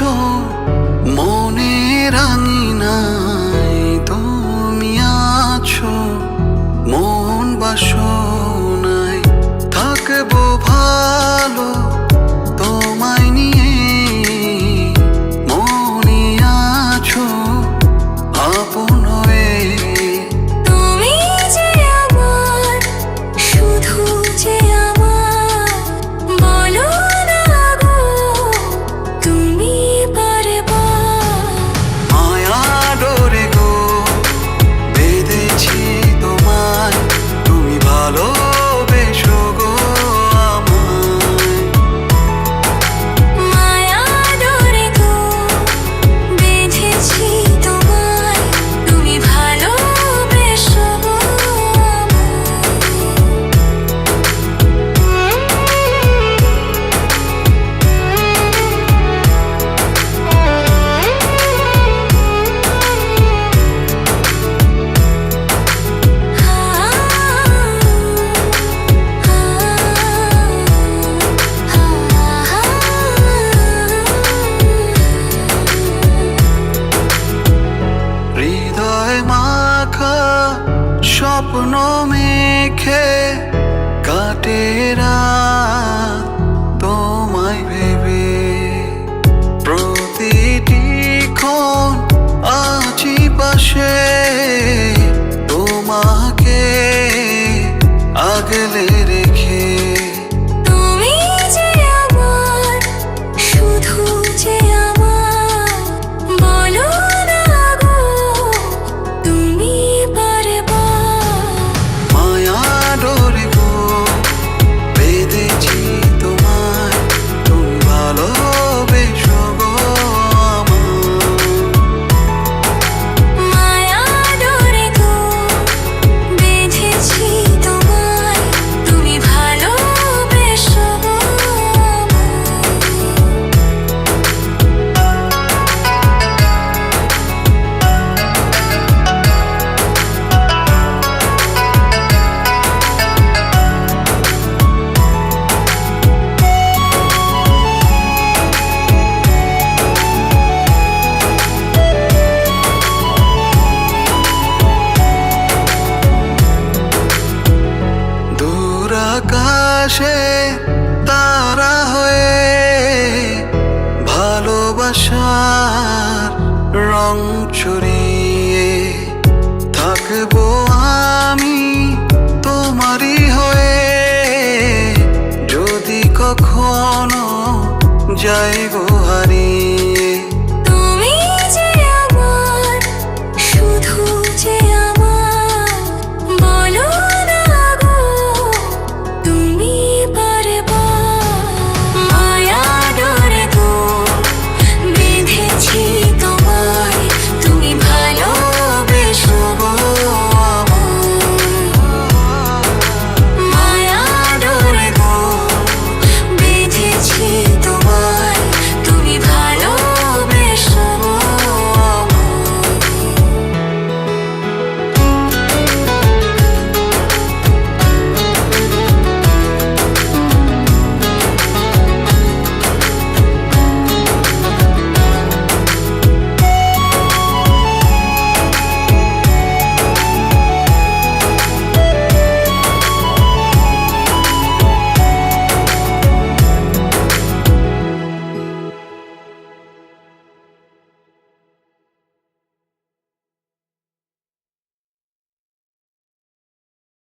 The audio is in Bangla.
আছো মনে রাঙিনায়, তুমি আছো মন বাসনায়। থাকবো ভালো তোমায় নিয়ে, মনে আছো আপন হয়ে। তুমি যে আমার, শুধু যে আমার, বলো না গো তুমি পারবা। মায়া ডোরে গো বেঁধেছি তোমায়, তুমি ভালোবেসো গো আমায়। মায়া ডোরে গো বেঁধেছি তোমায়, তুমি ভালোবেসো গো হৃদয় মাখা স্বপ্ন মেখে কাটে রাত তোমায় ভেবে। প্রতিটি ক্ষণ আছি পাশে, তোমাকে আগলে রেখে। তুমি যে আমার, শুধু যে আমার, বলো না গো তুমি পারবা। মায়া ডোরে গো বেঁধেছি তোমায়, তুমি ভালোবেসো গো আমায়। মায়া ডোরে গো বেঁধেছি তোমায়, তুমি ভালোবেসো গো দূর আকাশে তারা হয়ে ভালোবাসার রং ছড়িয়ে থাকবো আমি তোমারই হয়ে। যদি কখনো যাই গো